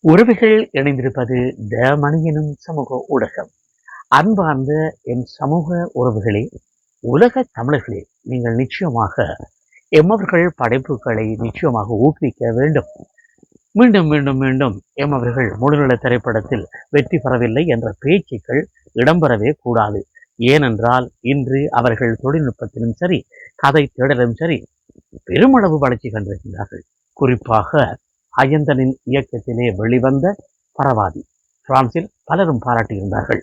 உறவுகள் இணைந்திருப்பது மணி எனும் சமூக ஊடகம். அன்பார்ந்த என் சமூக உறவுகளே, உலக தமிழர்களே, நீங்கள் நிச்சயமாக எம்மவர்கள் படைப்புகளை நிச்சயமாக ஊக்குவிக்க வேண்டும். மீண்டும் மீண்டும் மீண்டும் எம்மவர்கள் முழுநில திரைப்படத்தில் வெற்றி பெறவில்லை என்ற பேச்சுக்கள் இடம்பெறவே கூடாது. ஏனென்றால் இன்று அவர்கள் தொழில்நுட்பத்திலும் சரி, கதை தேடலும் சரி, பெருமளவு வளர்ச்சி கண்டிருக்கின்றார்கள். குறிப்பாக அயந்தனின் இயக்கத்திலே வெளிவந்த பரவாதி பிரான்சில் பலரும் பாராட்டியிருந்தார்கள்.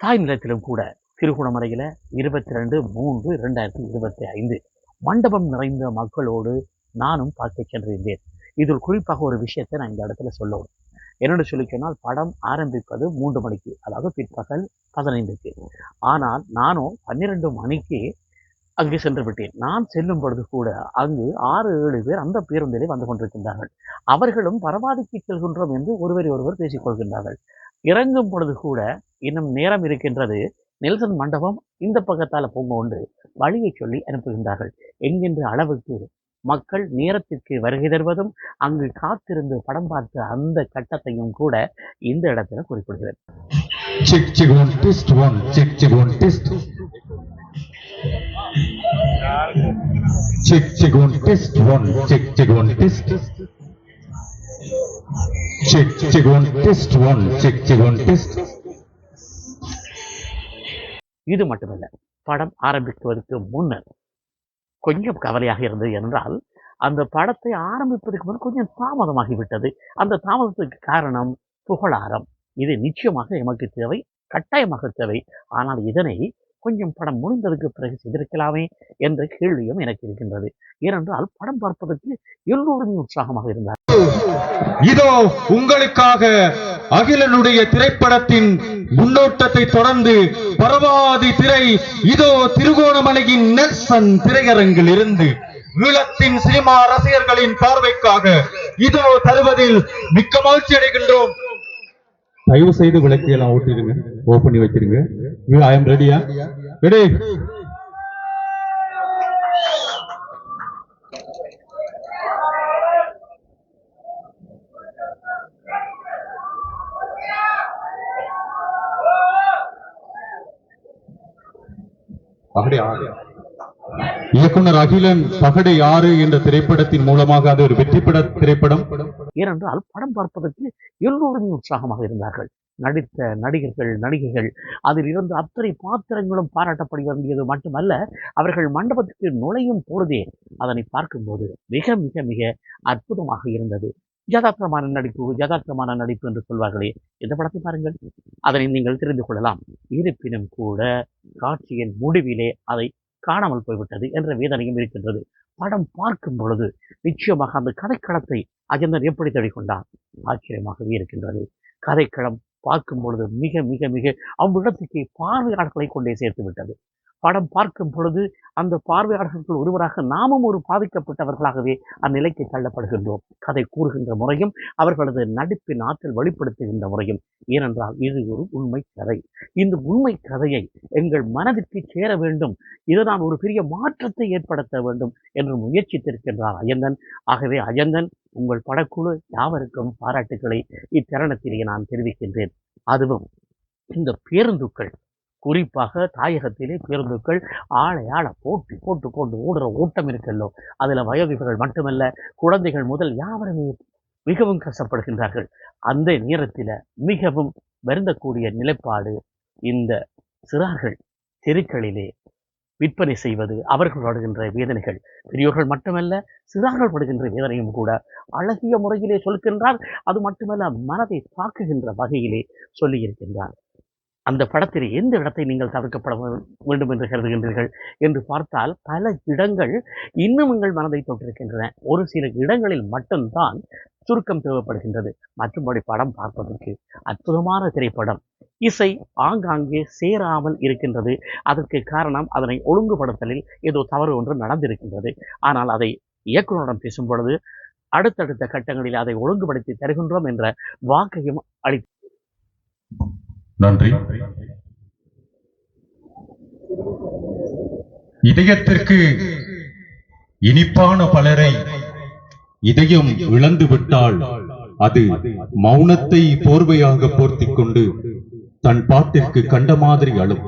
தாய் நிலத்திலும் கூட திருகோணமலையில 22/3/2025 மண்டபம் நிறைந்த மக்களோடு நானும் பார்க்க சென்றிருந்தேன். இதில் குறிப்பாக ஒரு விஷயத்தை நான் இந்த இடத்துல சொல்லணும். என்னென்னு சொல்லி சொன்னால், படம் ஆரம்பிப்பது 3 மணிக்கு, அதாவது பிற்பகல் 15க்கு. ஆனால் நானும் 12 மணிக்கு அங்கு சென்று விட்டேன். நான் செல்லும் பொழுது கூட அங்கு 6-7 பேர் அந்த பேருந்திலே வந்து கொண்டிருக்கின்றார்கள். அவர்களும் பரவாதிக்கு செல்கின்றோம் என்று ஒருவரை ஒருவர் பேசிக் கொள்கின்றார்கள். இறங்கும் பொழுது கூட இன்னும் நேரம் இருக்கின்றது, நெல்சன் மண்டபம் இந்த பக்கத்தால் போங்கொண்டு வழியை சொல்லி அனுப்புகின்றார்கள் என்கின்ற அளவுக்கு மக்கள் நேரத்திற்கு வருகை தருவதும் அங்கு காத்திருந்து படம் பார்த்த அந்த கட்டத்தையும் கூட இந்த இடத்துல குறிப்பிடுகிறது. இது மட்டுமல்ல, படம் ஆரம்பிக்குவதற்கு முன்னர் கொஞ்சம் கவலையாக இருந்தது என்றால், அந்த படத்தை ஆரம்பிப்பதற்கு முன் கொஞ்சம் தாமதமாகிவிட்டது. அந்த தாமதத்துக்கு காரணம் புகழாரம். இது நிச்சயமாக எமக்கு தேவை, கட்டாயமாக தேவை. ஆனால் இதனை கொஞ்சம் படம் முடிந்ததுக்கு பிறகு செய்திருக்கலாமே என்ற கேள்வியும் எனக்கு இருக்கின்றது. ஏனென்றால் படம் பார்ப்பதற்கு எல்லோருமே உற்சாகமாக இருந்தார். இதோ உங்களுக்காக அகிலனுடைய திரைப்படத்தின் முன்னோட்டத்தை தொடர்ந்து பரவாதி திரை இதோ திருகோணமலையின் நெல்சன் திரையரங்கில் இருந்து ஈழத்தின் சினிமா ரசிகர்களின் பார்வைக்காக இதோ தருவதில் மிக்க மகிழ்ச்சி அடைகின்றோம். தயவு செய்து விளக்கியெல்லாம் ஓட்டிடுங்க, ஓபன் பண்ணி வச்சிருங்க. ஐ எம் ரெடியா? ரெடி? இயக்குனர் அகிலன் பகடை 6 என்ற திரைப்படத்தின் மூலமாக அது ஒரு வெற்றிப்பட திரைப்படம். ஏனென்றால் படம் பார்ப்பதற்கு எல்லோருமே உற்சாகமாக இருந்தார்கள். நடித்த நடிகர்கள், நடிகைகள், அதில் இருந்த அத்தனை பாத்திரங்களும் பாராட்டப்பட வேண்டியது மட்டுமல்ல, அவர்கள் மண்டபத்துக்கு நுழையும் பொழுதே அதனை பார்க்கும்போது மிக மிக மிக அற்புதமாக இருந்தது. யதார்த்தமான நடிப்பு என்று சொல்வார்களே, இந்த படத்தை பாருங்கள், அதனை நீங்கள் தெரிந்து கொள்ளலாம். இருப்பினும் கூட காட்சியின் முடிவிலே அதை காணாமல் போய்விட்டது என்ற வேதனையும் இருக்கின்றது. படம் பார்க்கும் பொழுது நிச்சயமாக அந்த கதைக்களத்தை அஜந்தன் எப்படி தேடிக்கொண்டார்? ஆச்சரியமாகவே இருக்கின்றது. கதைக்களம் பார்க்கும் பொழுது மிக மிக மிக அவ்விடத்துக்கு பார்வையாளர்களை கொண்டே சேர்த்து விட்டது. படம் பார்க்கும் பொழுது அந்த பார்வையாளர்கள் ஒருவராக நாமும் ஒரு பாதிக்கப்பட்டவர்களாகவே அந்நிலைக்கு தள்ளப்படுகின்றோம். கதை கூறுகின்ற முறையும் அவர்களது நடிப்பின் ஆற்றல் வெளிப்படுத்துகின்ற முறையும். ஏனென்றால் இது ஒரு உண்மை கதை. இந்த உண்மை கதையை எங்கள் மனதிற்கு சேர வேண்டும், இதுதான் ஒரு பெரிய மாற்றத்தை ஏற்படுத்த வேண்டும் என்று முயற்சித்திருக்கின்றார் அஜந்தன். ஆகவே அஜந்தன், உங்கள் படக்குழு யாவருக்கும் பாராட்டுக்களை இத்தருணத்திலேயே நான் தெரிவிக்கின்றேன். அதுவும் இந்த பேருந்துக்கள், குறிப்பாக தாயகத்திலே பேருந்துக்கள் ஆளை போட்டி போட்டு கொண்டு ஓடுற ஓட்டம் இருக்கல்லோ, அதில் வயோதிகர்கள் மட்டுமல்ல, குழந்தைகள் முதல் யாவருமே மிகவும் கஷ்டப்படுகின்றார்கள். அந்த நேரத்தில் மிகவும் வருந்தக்கூடிய நிலைப்பாடு இந்த சிறார்கள் தெருக்களிலே விற்பனை செய்வது, அவர்கள் படுகின்ற வேதனைகள் பெரியோர்கள் மட்டுமல்ல, சிறார்கள் படுகின்ற வேதனையும் கூட அழகிய முறையிலே சொல்கின்றார். அது மட்டுமல்ல, மனதை தாக்குகின்ற வகையிலே சொல்லியிருக்கின்றார். அந்த படத்தில் எந்த இடத்தை நீங்கள் தவிர்க்கப்பட வேண்டும் என்று கருதுகின்றீர்கள் என்று பார்த்தால் பல இடங்கள் இன்னும் உங்கள் மனதை தொட்டிருக்கின்றன. ஒரு சில இடங்களில் மட்டும்தான் சுருக்கம் தேவைப்படுகின்றது. மற்றபடி படம் பார்ப்பதற்கு அற்புதமான திரைப்படம். இசை ஆங்காங்கே சேராமல் இருக்கின்றது. அதற்கு காரணம் அதனை ஒழுங்குபடுத்தலில் ஏதோ தவறு ஒன்று நடந்திருக்கின்றது. ஆனால் அதை இயக்குநரிடம் பேசும் பொழுது அடுத்தடுத்த கட்டங்களில் அதை ஒழுங்குபடுத்தி தருகின்றோம் என்ற வாக்கையும் அளி. நன்றி. இதயத்திற்கு இனிப்பான பலரை இதயம் இழந்து விட்டால் அது மௌனத்தை போர்வையாக போர்த்திக் கொண்டு தன் பாட்டிற்கு கண்ட மாதிரி அழும்.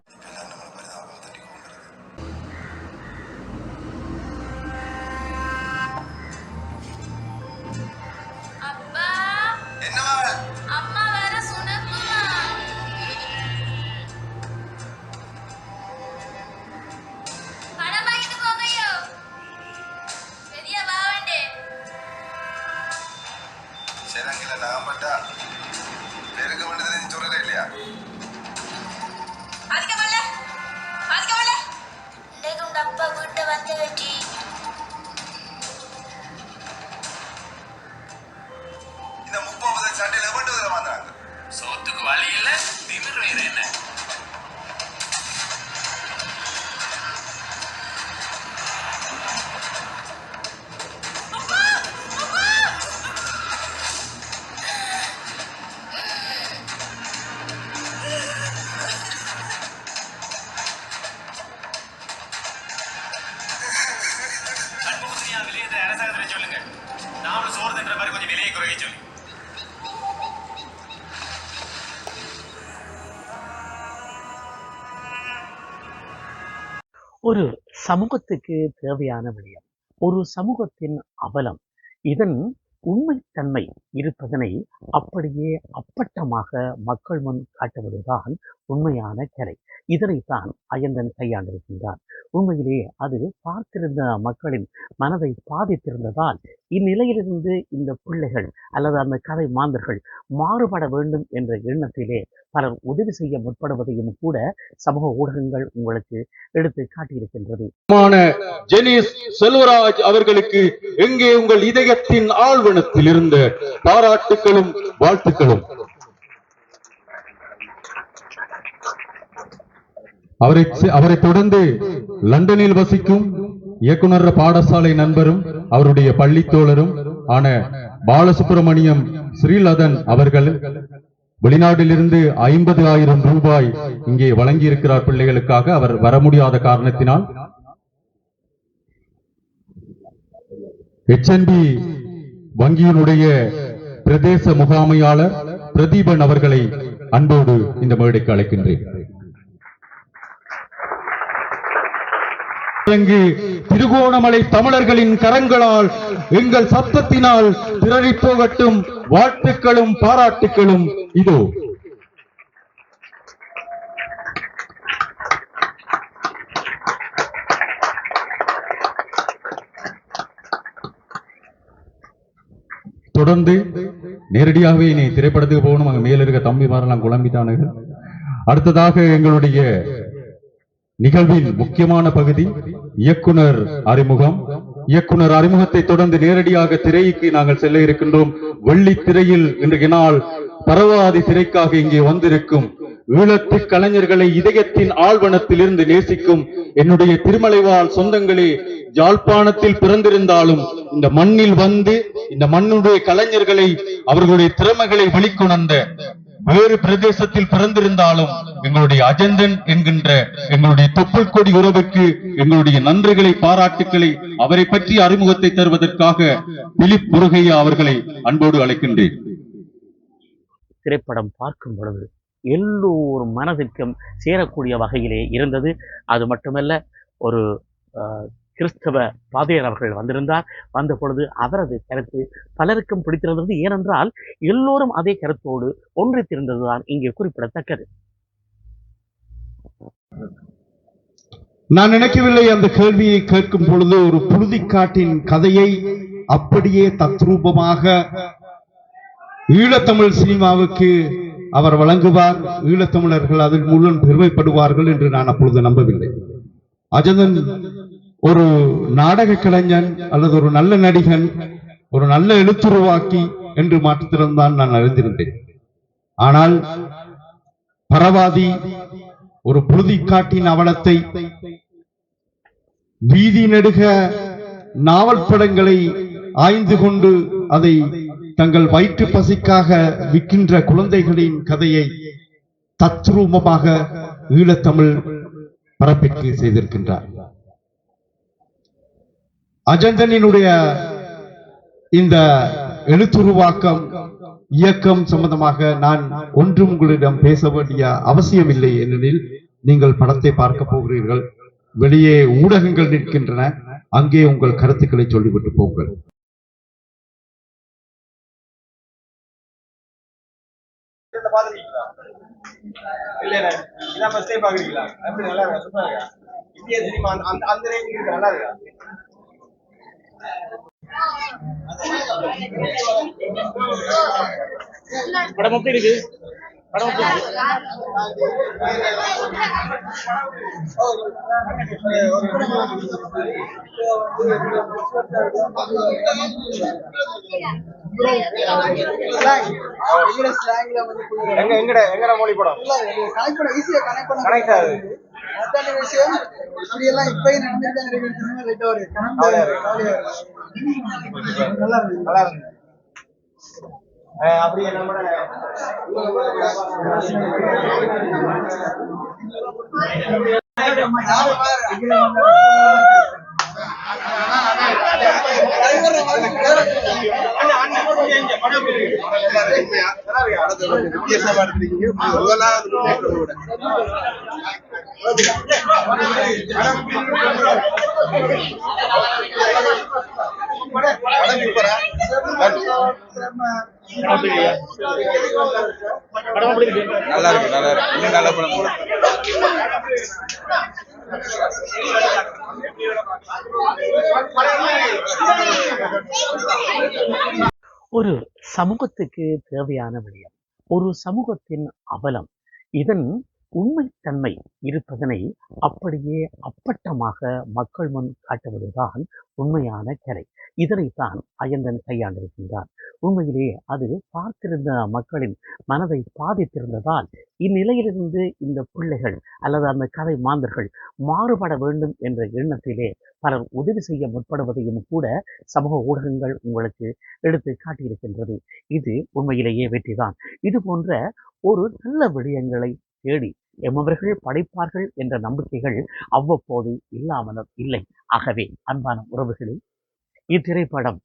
சோத்துக்கு வழி இல்ல, திமிர் வேற என்ன? வெளியே அரசாங்கத்தில் சொல்லுங்க, நாமளும் சோறு தின்ற மாதிரி கொஞ்சம் விலையை குறைய சொல்லி. ஒரு சமூகத்துக்கு தேவையான விடயம், ஒரு சமூகத்தின் அவலம், இதன் உண்மைத்தன்மை இருப்பதனை அப்படியே அப்பட்டமாக மக்கள் முன் காட்டுவதுதான் உண்மையான கலை. இதனைத்தான் அயந்தன் கையாண்டிருக்கின்றார். உண்மையிலே அது பார்த்திருந்த மக்களின் மனதை பாதித்திருந்ததால் இந்நிலையிலிருந்து இந்த பிள்ளைகள் அல்லது அந்த கதை மாந்தர்கள் மாறுபட வேண்டும் என்ற எண்ணத்திலே பலர் உதவி செய்ய முற்படுவதையும் கூட சமூக ஊடகங்கள் உங்களுக்கு எடுத்து காட்டியிருக்கின்றது. ஜெனிஸ் செல்வராஜ் அவர்களுக்கு எங்கே உங்கள் இதயத்தின் ஆழ்வனத்தில் இருந்த பாராட்டுகளும் வாழ்த்துக்களும். அவரை தொடர்ந்து லண்டனில் வசிக்கும் இயக்குனர் பாடசாலை நண்பரும் அவருடைய பள்ளி தோழரும் ஆன பாலசுப்பிரமணியம் ஸ்ரீலதன் அவர்கள் வெளிநாட்டிலிருந்து 50,000 ரூபாய் இங்கே வழங்கியிருக்கிறார் பிள்ளைகளுக்காக. அவர் வர முடியாத காரணத்தினால் HNB வங்கியினுடைய பிரதேச முகாமையாளர் பிரதீபன் அவர்களை அன்போடு இந்த மேடைக்கு அழைக்கின்றேன். திருகோணமலை தமிழர்களின் கரங்களால் எங்கள் சத்தத்தினால் திரறி போகட்டும் வாழ்த்துக்களும் பாராட்டுக்களும். இதோ தொடர்ந்து நேரடியாகவே நீ திரைப்படத்துக்கு போகணும். அங்க மேல இருக்க தம்பிமாரெல்லாம் குழம்பிட்டானுங்க. அடுத்ததாக எங்களுடைய நிகழ்வின் முக்கியமான பகுதி இயக்குனர் அறிமுகம். இயக்குனர் அறிமுகத்தை தொடர்ந்து நேரடியாக திரைக்கு நாங்கள் செல்ல இருக்கின்றோம். வெள்ளி திரையில் இன்றைய நாள் பரவாதி திரைக்காக இங்கே வந்திருக்கும் ஈழத்து கலைஞர்களை இதயத்தின் ஆழ்வனத்தில் இருந்து நேசிக்கும் என்னுடைய திருமலைவாழ் சொந்தங்களே, யாழ்ப்பாணத்தில் பிறந்திருந்தாலும் இந்த மண்ணில் வந்து இந்த மண்ணுடைய கலைஞர்களை அவர்களுடைய திறமைகளை வெளிக்கொணர்ந்த வேறு பிரதேசத்தில் பிறந்திருந்தாலும் எங்களுடைய அஜந்தன் என்கின்ற எங்களுடைய தொப்புள் கொடி உறவுக்கு எங்களுடைய நன்றிகளை பாராட்டுக்களை அவரை பற்றி அறிமுகத்தை தருவதற்காக பிலிப் முருகையா அவர்களை அன்போடு அழைக்கின்றேன். திரைப்படம் பார்க்கும் பொழுது எல்லோரும் மனதிற்கும் சேரக்கூடிய வகையிலே இருந்தது. அது மட்டுமல்ல, ஒரு கிறிஸ்தவ பாதிரியார் அவர்கள் வந்திருந்தார். வந்த பொழுது அவரது கருத்து பலருக்கும் பிடித்திருந்தது. ஏனென்றால் எல்லோரும் அதே கருத்தோடு ஒன்றித்திருந்ததுதான் இங்கே குறிப்பிடத்தக்கது. நான் நினைக்கவில்லை அந்த கேள்வியை கேட்கும் பொழுது ஒரு புழுதிக்காட்டின் கதையை அப்படியே தத்ரூபமாக ஈழத்தமிழ் சினிமாவுக்கு அவர் வழங்குவார், ஈழத்தமிழர்கள் அதில் முழுவதும் பெருமைப்படுவார்கள் என்று நான் அப்பொழுது நம்பவில்லை. அஜந்தன் ஒரு நாடக கலைஞன் அல்லது ஒரு நல்ல நடிகன், ஒரு நல்ல எழுத்துருவாக்கி என்று மாற்றத்தில்தான் நான் அறிந்திருந்தேன். ஆனால் பரவாதி ஒரு புழுதிக்காட்டின் அவலத்தை வீதி நெடுக நாவல் படங்களை ஆய்ந்து கொண்டு அதை தங்கள் வயிற்று பசிக்காக விற்கின்ற குழந்தைகளின் கதையை தத்ரூபமாக ஈழத்தமிழ் பரப்பிற்கு செய்திருக்கின்றார். அஜந்தனினுடைய இந்த எழுத்துருவாக்கம் இயக்கம் சம்பந்தமாக நான் ஒன்றும் உங்களிடம் பேச வேண்டிய அவசியம் இல்லை. ஏனெனில் நீங்கள் படத்தை பார்க்க போகிறீர்கள், வெளியே ஊடகங்கள் நிற்கின்றன, அங்கே உங்கள் கருத்துக்களை சொல்லிவிட்டு போங்கள். படம் எப்படி இருக்கு? படம் எப்படி இருக்கு? எங்கட மொழி படம் கனெக்ட் ஆகுது. நல்லா இருக்கு. அப்படியே நம்ம நல்லா இருக்கு. நல்லா இருக்கு. இன்னும் நல்ல படம். ஒரு சமூகத்துக்கு தேவையான விடயம், ஒரு சமூகத்தின் அவலம், இதன் உண்மைத்தன்மை இருப்பதனை அப்படியே அப்பட்டமாக மக்கள் முன் காட்டுவதுதான் உண்மையான கலை. இதனைத்தான் அயந்தன் கையாண்டிருக்கின்றார். உண்மையிலேயே அது பார்த்திருந்த மக்களின் மனதை பாதித்திருந்ததால் இந்நிலையிலிருந்து இந்த பிள்ளைகள் அல்லது அந்த கதை மாந்தர்கள் மாறுபட வேண்டும் என்ற எண்ணத்திலே பலர் உதவி செய்ய முற்படுவதையும் கூட சமூக ஊடகங்கள் உங்களுக்கு எடுத்து காட்டியிருக்கின்றது. இது உண்மையிலேயே வெற்றிதான். இது போன்ற ஒரு நல்ல விடயங்களை தேடி எம்மவர்கள் படைப்பார்கள் என்ற நம்பிக்கைகள் அவ்வப்போது இல்லாமலும் இல்லை. ஆகவே அன்பான உறவுகளே, இத்திரைப்படம்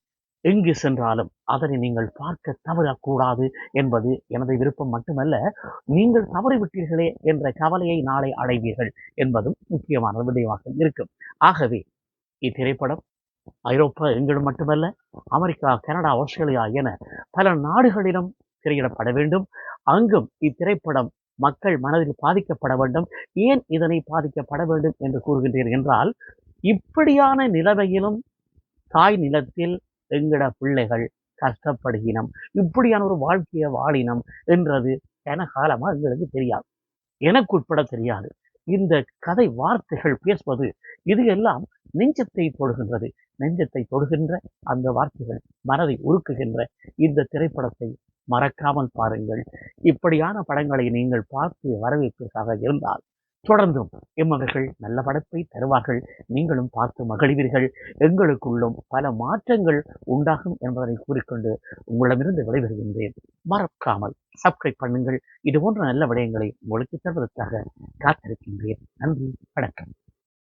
எங்கு சென்றாலும் அதனை நீங்கள் பார்க்க தவறக்கூடாது என்பது எனது விருப்பம் மட்டுமல்ல, நீங்கள் தவறிவிட்டீர்களே என்ற கவலையை நாளை அடைவீர்கள் என்பதும் முக்கியமான விடயமாக இருக்கும். ஆகவே இத்திரைப்படம் ஐரோப்பா எங்கிலும் மட்டுமல்ல, அமெரிக்கா, கனடா, ஆஸ்திரேலியா என பல நாடுகளிலும் திரையிடப்பட வேண்டும். அங்கும் இத்திரைப்படம் மக்கள் மனதில் பாதிக்கப்பட வேண்டும். ஏன் இதனை பாதிக்கப்பட வேண்டும் என்று கூறுகின்றீர்கள் என்றால், இப்படியான நிலைமையிலும் தாய் நிலத்தில் எங்கட பிள்ளைகள் கஷ்டப்படுகினம், இப்படியான ஒரு வாழ்க்கையை வாழினம் என்றது என காலமா எங்களுக்கு தெரியாது, எனக்கு உட்பட தெரியாது. இந்த கதை வார்த்தைகள் பேசுவது இது எல்லாம் நெஞ்சத்தை தொடுகின்றது. நெஞ்சத்தை தொடுகின்ற அந்த வார்த்தைகள் மனதை உருக்குகின்ற இந்த திரைப்படத்தை மறக்காமல் பாருங்கள். இப்படியான படங்களை நீங்கள் பார்த்து வரவேற்பதாக இருந்தால் தொடர்ந்தும் எம்மவர்கள் நல்ல படத்தை தருவார்கள். நீங்களும் பார்த்து மகிழ்வீர்கள். எங்களுக்குள்ளும் பல மாற்றங்கள் உண்டாகும் என்பதனை கூறிக்கொண்டு உங்களிடமிருந்து விடைபெறுகின்றேன். மறக்காமல் சப்ஸ்கிரைப் பண்ணுங்கள். இது போன்ற நல்ல விடயங்களை உங்களுக்கு தருவதற்காக காத்திருக்கின்றேன். நன்றி, வணக்கம்.